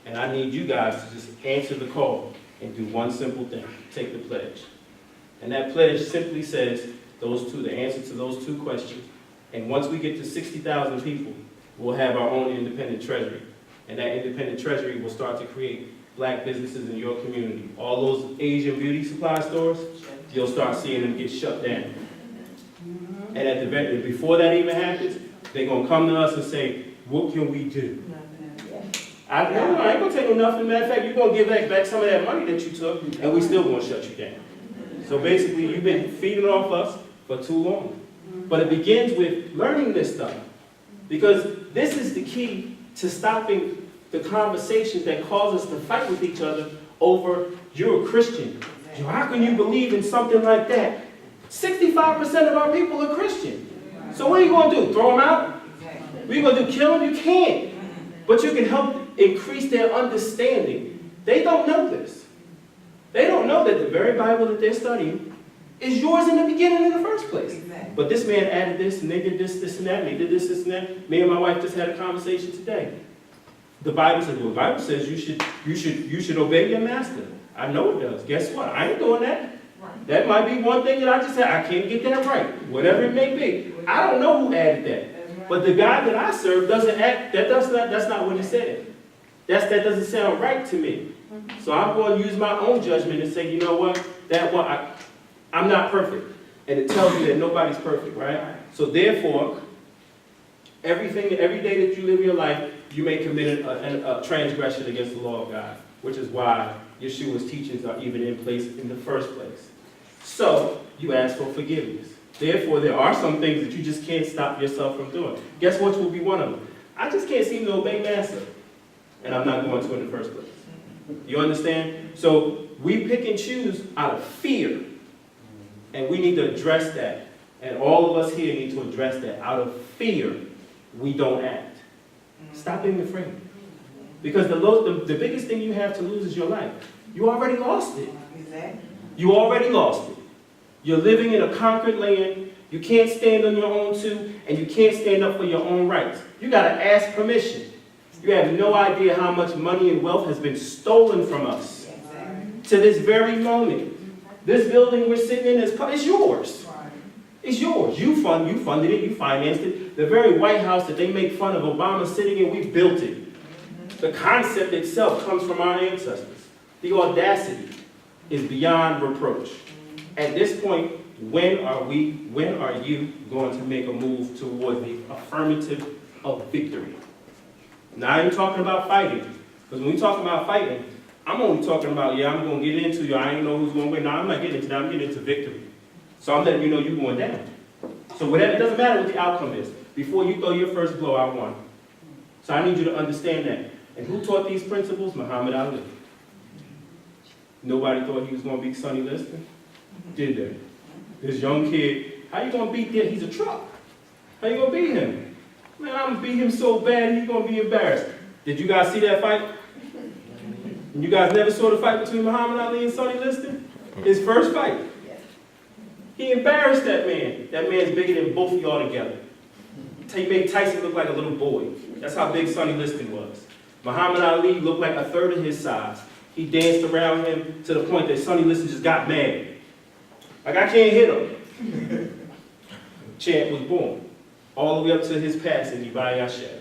And I need you guys to just answer the call and do one simple thing. Take the pledge. And that pledge simply says the answer to those 2 questions. And once we get to 60,000 people, we'll have our own independent treasury. And that independent treasury will start to create black businesses in your community. All those Asian beauty supply stores, you'll start seeing them get shut down. And at the before that even happens, they're going to come to us and say, what can we do? I ain't going to take nothing. Matter of fact, you're going to give back some of that money that you took, and we still going to shut you down. So basically, you've been feeding off us for too long. But it begins with learning this stuff. Because this is the key to stopping the conversations that cause us to fight with each other over, you're a Christian. How can you believe in something like that? 65% of our people are Christian. So what are you going to do? Throw them out? What are you going to do? Kill them? You can't. But you can help increase their understanding. They don't know this. They don't know that the very Bible that they're studying is yours in the beginning in the first place. Exactly. But this man added this, and they did this, this, and that, and they did this, this, and that. Me and my wife just had a conversation today. The Bible says, well, the Bible says you should obey your master. I know it does. Guess what? I ain't doing that. That might be one thing that I just said, I can't get that right. Whatever it may be. I don't know who added that. But the God that I serve doesn't act, that's not what he said. That doesn't sound right to me. So I'm going to use my own judgment and say, you know what? I'm not perfect. And it tells you that nobody's perfect, right? So therefore, every day that you live your life, you may commit a transgression against the law of God, which is why Yeshua's teachings are even in place in the first place. So you ask for forgiveness. Therefore, there are some things that you just can't stop yourself from doing. Guess what will be one of them? I just can't seem to obey Master, and I'm not going to in the first place. You understand? So we pick and choose out of fear, and we need to address that. And all of us here need to address that. Out of fear, we don't act. Stop being afraid. Because the biggest thing you have to lose is your life. You already lost it. You already lost it. You're living in a conquered land. You can't stand on your own two, and you can't stand up for your own rights. You got to ask permission. You have no idea how much money and wealth has been stolen from us to this very moment. This building we're sitting in is yours. It's yours. You funded it. You financed it. The very White House that they make fun of Obama sitting in, we built it. The concept itself comes from our ancestors. The audacity is beyond reproach. At this point, when are you going to make a move toward the affirmative of victory? Now, I ain't talking about fighting. Because when we talk about fighting, I'm only talking about, I'm going to get into you. I ain't know who's going to win. No, I'm not getting into that. I'm getting into victory. So I'm letting you know you're going down. So whatever, it doesn't matter what the outcome is. Before you throw your first blow, I won. So I need you to understand that. And who taught these principles? Muhammad Ali. Nobody thought he was going to beat Sonny Liston? Did they? This young kid, how you going to beat him? He's a truck. How you going to beat him? Man, I'm going to beat him so bad, he's going to be embarrassed. Did you guys see that fight? And you guys never saw the fight between Muhammad Ali and Sonny Liston? His first fight. He embarrassed that man. That man's bigger than both of y'all together. He made Tyson look like a little boy. That's how big Sonny Liston was. Muhammad Ali looked like a third of his size. He danced around him to the point that Sonny Liston just got mad. Like, I can't hit him. Champ was born. All the way up to his passing, Ibai Yashe.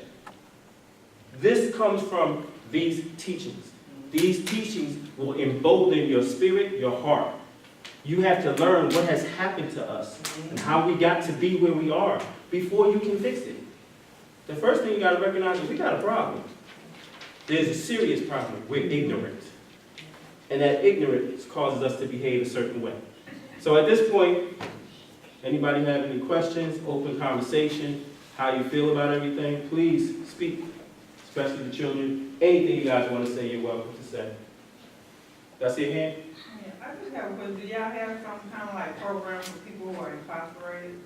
This comes from these teachings. These teachings will embolden your spirit, your heart. You have to learn what has happened to us and how we got to be where we are before you can fix it. The first thing you got to recognize is we got a problem. There's a serious problem. We're ignorant. And that ignorance causes us to behave a certain way. So at this point, anybody have any questions, open conversation, how you feel about everything, please speak, especially the children. Anything you guys want to say, you're welcome to say. Did I see a hand? Yeah, I just have a question. Do y'all have some kind of like program for people who are incarcerated?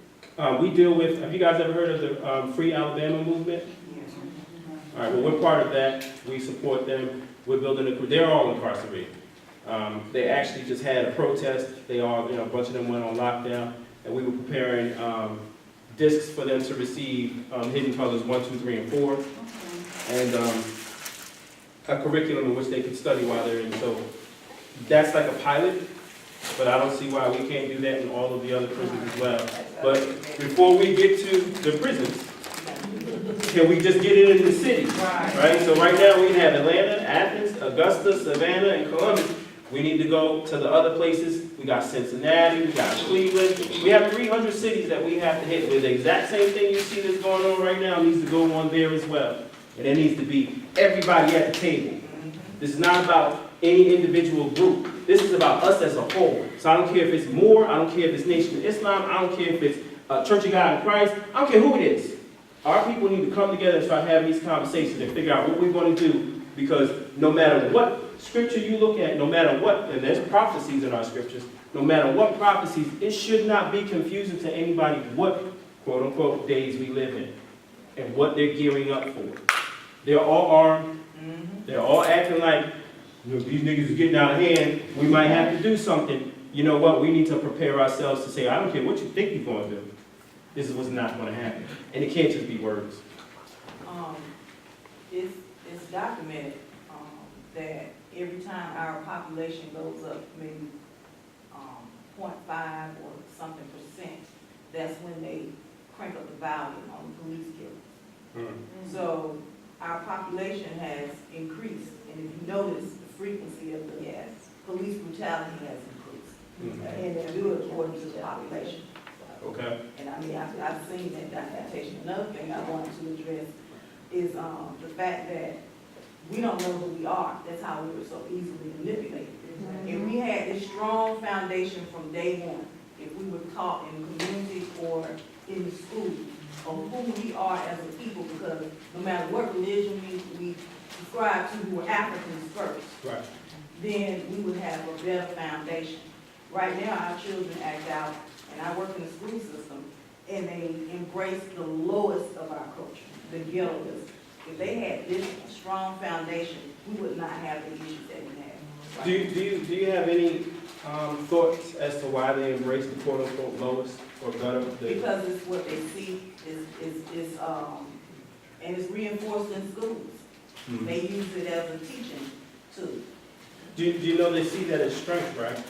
We deal with, have you guys ever heard of the Free Alabama movement? All right, well, we're part of that. We support them. We're building they're all incarcerated. They actually just had a protest. They all, a bunch of them went on lockdown, and we were preparing discs for them to receive Hidden Colors 1, 2, 3, and 4, and a curriculum in which they could study while they're in. So that's like a pilot, but I don't see why we can't do that in all of the other prisons as well. But before we get to the prisons, can we just get it in the city? Right? So right now we have Atlanta, Athens, Augusta, Savannah, and Columbus. We need to go to the other places. We got Cincinnati, we got Cleveland. We have 300 cities that we have to hit with. The exact same thing you see that's going on right now needs to go on there as well. And there needs to be everybody at the table. This is not about any individual group. This is about us as a whole. So I don't care if it's Moore, I don't care if it's Nation of Islam, I don't care if it's Church of God in Christ, I don't care who it is. Our people need to come together and start having these conversations and figure out what we're going to do, because no matter what scripture you look at, no matter what, and there's prophecies in our scriptures, no matter what prophecies, it should not be confusing to anybody what, quote unquote, days we live in and what they're gearing up for. They're all armed, they're all acting like, these niggas is getting out of hand, we might have to do something. You know what, we need to prepare ourselves to say, I don't care what you think you're going to do. This is what's not going to happen. And it can't just be words. It's documented that every time our population goes up maybe 0.5 or something %, that's when they crank up the volume on the police killings. So our population has increased, and if you notice, the frequency of the police brutality has increased. And they do it according to the population. Okay. And I mean, I've seen that documentation. Another thing I wanted to address is the fact that we don't know who we are. That's how we were so easily manipulated. If we had this strong foundation from day one, if we were taught in the community or in the school of who we are as a people, because no matter what religion we subscribe to, who are Africans first, Right. then we would have a better foundation. Right now, our children act out, and I work in the school system, and they embrace the lowest of our culture, the ghettoism. If they had this strong foundation, we would not have the issues that we have. Do you have any thoughts as to why they embrace the quote unquote lowest or gutter? Because it's what they see and it's reinforced in schools. They use it as a teaching tool. Do you know they see that as strength, right?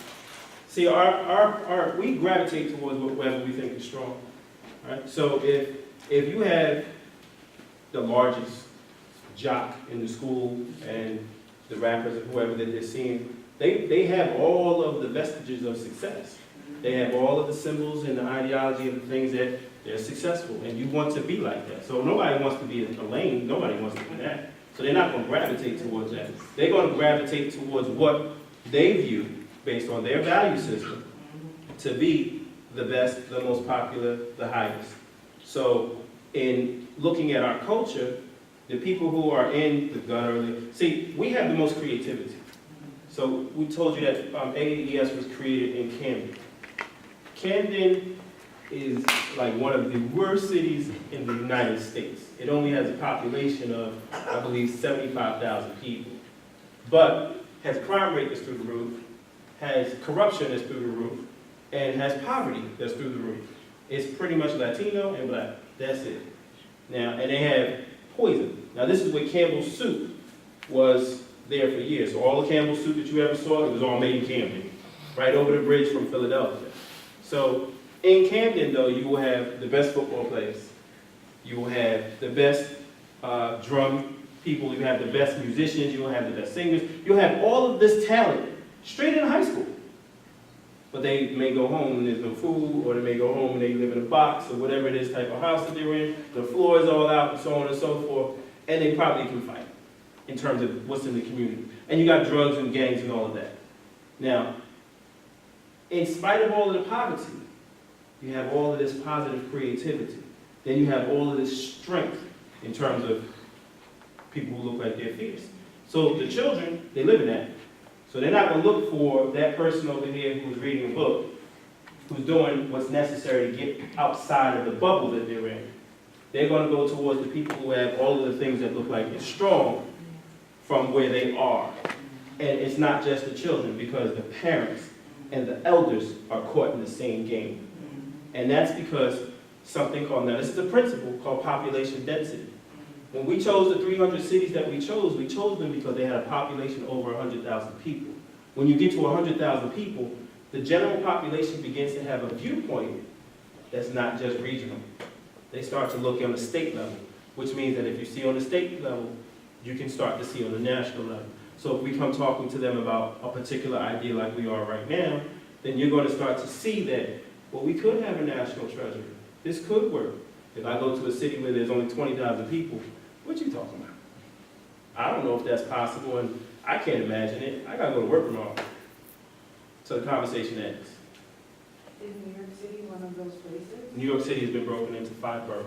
See, we gravitate towards whatever we think is strong, right? So if you have the largest jock in the school and the rappers and whoever that they're seeing, they have all of the vestiges of success. They have all of the symbols and the ideology of the things that they're successful, and you want to be like that. So nobody wants to be a lame, nobody wants to be that. So they're not going to gravitate towards that. They're going to gravitate towards what they view, based on their value system, to be the best, the most popular, the highest. So in looking at our culture, the people who are in the gutter, see, we have the most creativity. So we told you that AAES was created in Camden. Camden is like one of the worst cities in the United States. It only has a population of, I believe, 75,000 people. But has crime rate that's through the roof, has corruption that's through the roof, and has poverty that's through the roof. It's pretty much Latino and black. That's it. Now, and they have poison. Now, this is where Campbell's soup was there for years. So all the Campbell's soup that you ever saw, it was all made in Camden, right over the bridge from Philadelphia. So in Camden, though, you will have the best football players. You will have the best drum people. You have the best musicians. You will have the best singers. You'll have all of this talent straight in high school. But they may go home and there's no food, or they may go home and they live in a box, or whatever it is type of house that they're in. The floor is all out, and so on and so forth. And they probably can fight in terms of what's in the community. And you got drugs and gangs and all of that. Now, in spite of all of the poverty, you have all of this positive creativity. Then you have all of this strength in terms of people who look like they're fierce. So the children, they live in that. So they're not going to look for that person over here who's reading a book, who's doing what's necessary to get outside of the bubble that they're in. They're going to go towards the people who have all of the things that look like they're strong from where they are. And it's not just the children, because the parents and the elders are caught in the same game. And that's because something called, now this is a principle called population density. When we chose the 300 cities that we chose them because they had a population over 100,000 people. When you get to 100,000 people, the general population begins to have a viewpoint that's not just regional. They start to look on the state level, which means that if you see on the state level, you can start to see on the national level. So if we come talking to them about a particular idea like we are right now, then you're going to start to see that, well, we could have a national treasury. This could work. If I go to a city where there's only 20,000 people, what you talking about? I don't know if that's possible, and I can't imagine it. I gotta go to work tomorrow. So the conversation ends. Is New York City one of those places? New York City has been broken into 5 boroughs.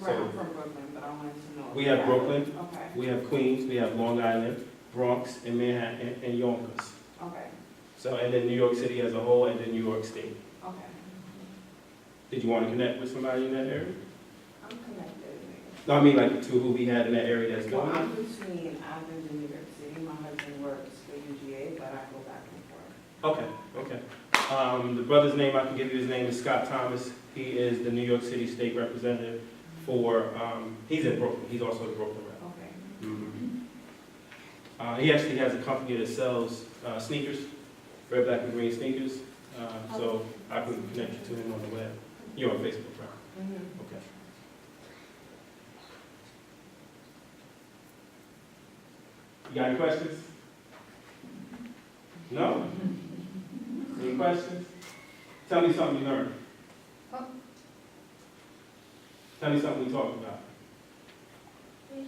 Right, I'm from Brooklyn, but I wanted to know. We have Brooklyn, Okay, we have Queens, we have Long Island, Bronx, and Manhattan, and Yonkers. okay, So, and then New York City as a whole, and then New York State. okay. Did you want to connect with somebody in that area? I'm connected. No, I mean like to who we had in that area that's Well, going I'm on. between Athens and New York City. My husband works for UGA, but I go back and forth. Okay, okay. The brother's name, I can give you his name, is Scott Thomas. He is the New York City State Representative for, he's in Brooklyn. He's also the Brooklyn rep. Okay. Mhm. He actually has a company that sells sneakers, red, black, and green sneakers. So I can connect you to him on the web. You're on Facebook, right? Mm-hmm. Okay. You got any questions? No? Any questions? Tell me something you learned. Tell me something we talked about. We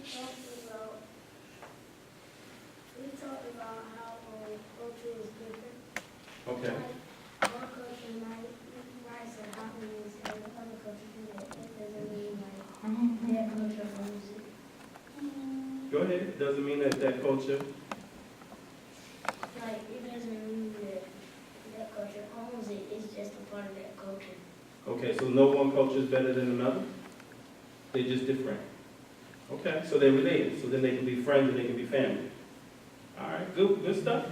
talked about how culture is different. Okay. Like, one culture might say happiness, and the other culture do that. It doesn't mean like their culture owns it. Go ahead. Doesn't mean that that culture. Like, it doesn't mean that that culture owns it. It's just a part of that culture. Okay, so no one culture is better than another? They're just different. Okay, so they're related. So then they can be friends and they can be family. All right, good stuff.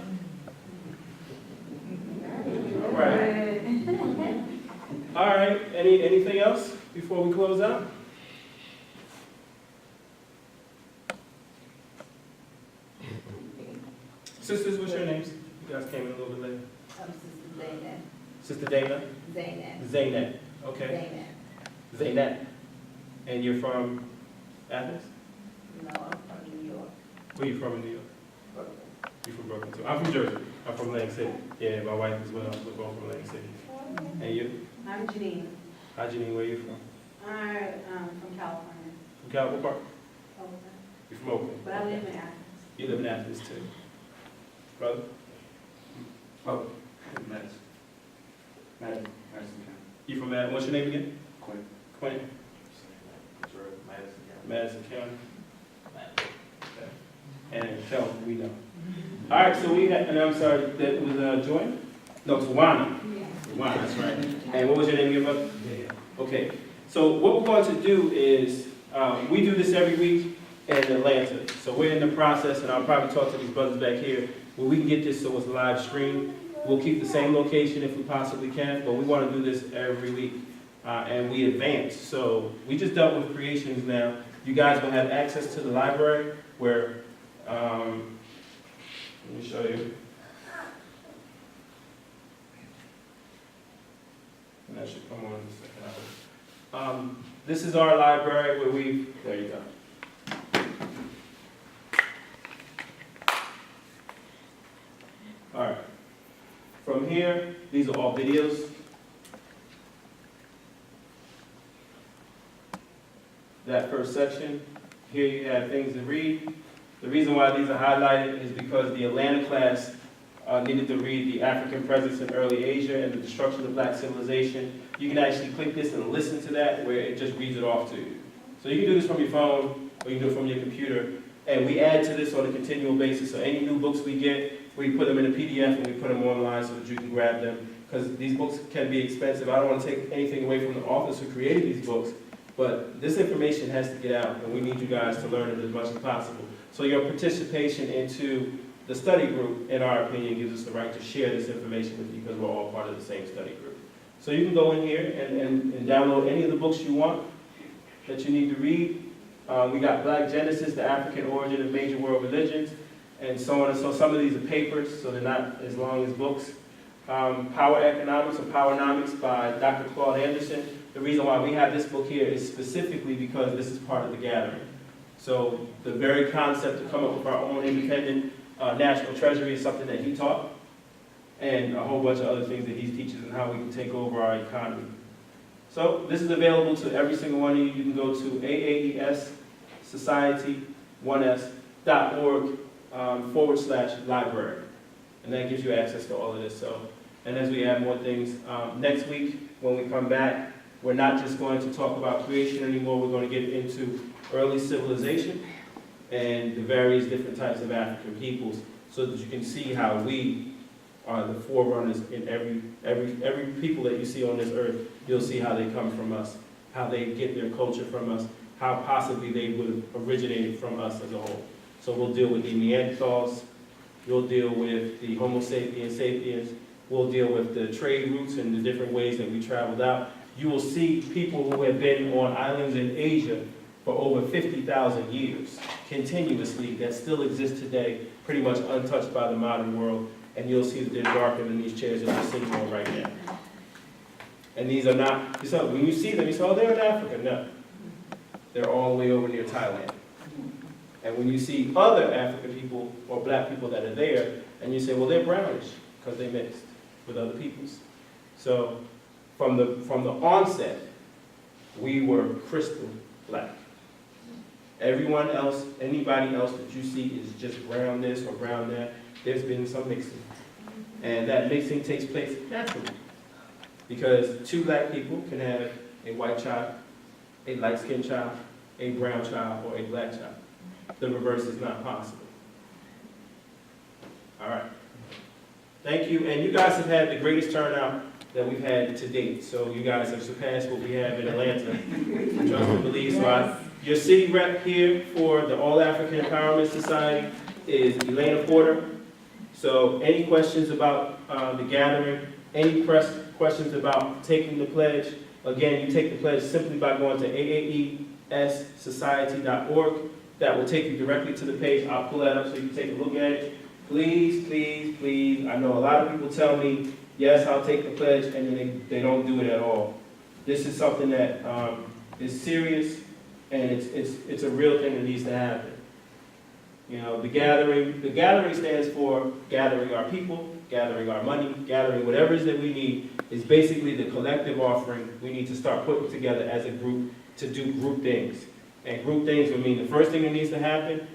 All right. All right, anything else before we close out? Sisters, what's your names? You guys came in a little bit later. Sister Dana? Zaynab. Okay. Zaynab. And you're from Athens? No, I'm from New York. Where you from in New York? You're from Brooklyn too. I'm from Jersey. I'm from Atlantic City. Yeah, my wife as well. We're both from Atlantic City. And you? I'm Janine. Hi, Janine. Where you from? I'm from California. From California Park? Oakland. You're from Oakland? But I live in Athens. You live in Athens too. Brother? Oh, Madison. Madison County. You from Madison? What's your name again? Quinn. Quinn? That's right, Madison County. Madison County. Okay. And Kelvin, we know. All right, so we had, and I'm sorry, that was Joy? No, Tawana. Tawana, that's right. And what was your name again, brother? Okay, so what we're going to do is, we do this every week in Atlanta. So we're in the process, and I'll probably talk to these brothers back here, where we can get this so it's live streamed. We'll keep the same location if we possibly can, but we want to do this every week. and we advance. So we just dealt with creations now. You guys will have access to the library where, let me show you. And that should come on in a second. This is our library where there you go. All right. From here, these are all videos. That first section, here you have things to read. The reason why these are highlighted is because the Atlanta class needed to read The African Presence in Early Asia and the Destruction of Black Civilization. You can actually click this and listen to that where it just reads it off to you. So you can do this from your phone or you can do it from your computer. And we add to this on a continual basis. So any new books we get, we put them in a PDF and we put them online so that you can grab them. Because these books can be expensive. I don't want to take anything away from the authors who created these books, but this information has to get out and we need you guys to learn it as much as possible. So your participation into the study group, in our opinion, gives us the right to share this information with you because we're all part of the same study group. So you can go in here and download any of the books you want that you need to read. We got Black Genesis, the African Origin of Major World Religions, and so on and so. Some of these are papers, so they're not as long as books. Power Economics or Powernomics by Dr. Claude Anderson. The reason why we have this book here is specifically because this is part of the gathering. So the very concept to come up with our own independent national treasury is something that he taught, and a whole bunch of other things that he teaches and how we can take over our economy. So this is available to every single one of you. You can go to AAES society1s.org/library. And that gives you access to all of this. So, and as we add more things, next week when we come back, we're not just going to talk about creation anymore. We're going to get into early civilization and the various different types of African peoples so that you can see how we are the forerunners in every people that you see on this earth. You'll see how they come from us, how they get their culture from us, how possibly they would have originated from us as a whole. So we'll deal with the Neanderthals, we'll deal with the Homo sapiens sapiens, we'll deal with the trade routes and the different ways that we traveled out. You will see people who have been on islands in Asia for over 50,000 years, continuously, that still exist today, pretty much untouched by the modern world. And you'll see that they're darker than these chairs that we're sitting on right now. And these are not, so when you see them, you say, oh, they're in Africa. No. They're all the way over near Thailand. And when you see other African people or black people that are there, and you say, well, they're brownish, because they mixed with other peoples. So from the onset, we were crystal black. Everyone else, anybody else that you see is just brown this or brown that. There's been some mixing. And that mixing takes place naturally. Because two black people can have a white child, a light-skinned child, a brown child, or a black child. The reverse is not possible. All right. Thank you. And you guys have had the greatest turnout that we've had to date. So you guys have surpassed what we have in Atlanta. Trust and believe. So your city rep here for the All African Empowerment Society is Elena Porter. So any questions about the gathering, any questions about taking the pledge, again, you take the pledge simply by going to AAESsociety.org. That will take you directly to the page. I'll pull that up so you can take a look at it. Please, please, please. I know a lot of people tell me, yes, I'll take the pledge, and then they don't do it at all. This is something that is serious, and it's a real thing that needs to happen. You know, the gathering stands for gathering our people, gathering our money, gathering whatever it is that we need, is basically the collective offering we need to start putting together as a group to do group things. And group things would mean the first thing that needs to happen.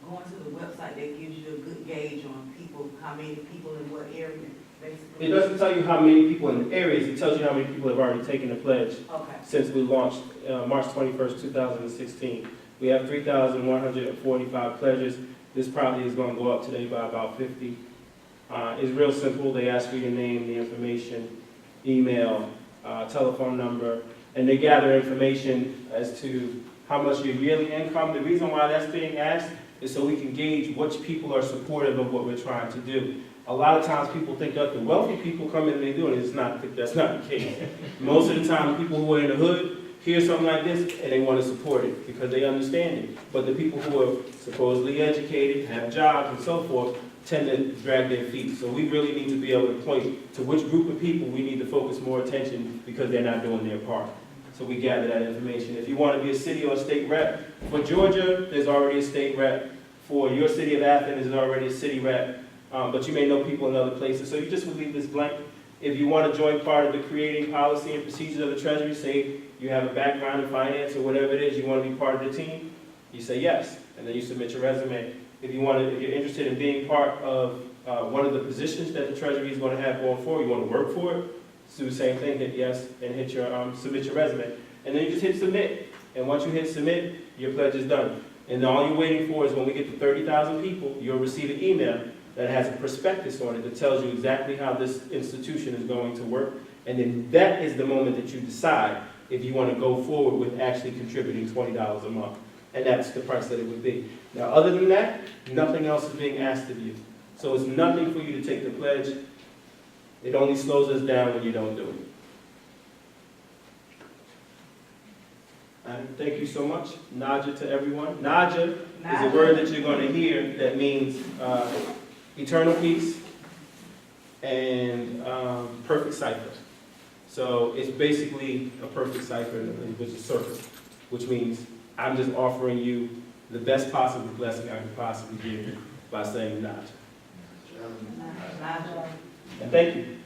Going to the website, that gives you a good gauge on people, how many people in what area, basically. It doesn't tell you how many people in the areas, it tells you how many people have already taken the pledge since we launched March 21st, 2016. We have 3,145 pledges. This probably is going to go up today by about 50. It's real simple. They ask for your name, the information, email, telephone number, and they gather information as to how much your yearly income. The reason why that's being asked is so we can gauge which people are supportive of what we're trying to do. A lot of times people think that the wealthy people come in and they do it. That's not the case. Most of the time, people who are in the hood hear something like this and they want to support it because they understand it. But the people who are supposedly educated, have jobs and so forth, tend to drag their feet. So we really need to be able to point to which group of people we need to focus more attention because they're not doing their part. So we gather that information. If you want to be a city or a state rep, for Georgia, there's already a state rep. For your city of Athens, there's already a city rep. But you may know people in other places. So you just would leave this blank. If you want to join part of the creating policy and procedures of the Treasury, say you have a background in finance or whatever it is, you want to be part of the team, you say yes, and then you submit your resume. If you're interested in being part of one of the positions that the Treasury is going to have going forward, you want to work for it, do the same thing, hit yes, and hit your submit your resume. And then you just hit submit. And once you hit submit, your pledge is done. And all you're waiting for is when we get to 30,000 people, you'll receive an email that has a prospectus on it that tells you exactly how this institution is going to work. And then that is the moment that you decide if you want to go forward with actually contributing $20 a month. And that's the price that it would be. Now, other than that, nothing else is being asked of you. So it's nothing for you to take the pledge. It only slows us down when you don't do it. And thank you so much. Naja to everyone. Naja is a word that you're going to hear that means eternal peace and perfect cipher. So it's basically a perfect cipher, which is circle, which means I'm just offering you the best possible blessing I could possibly give by saying Naja. And thank you.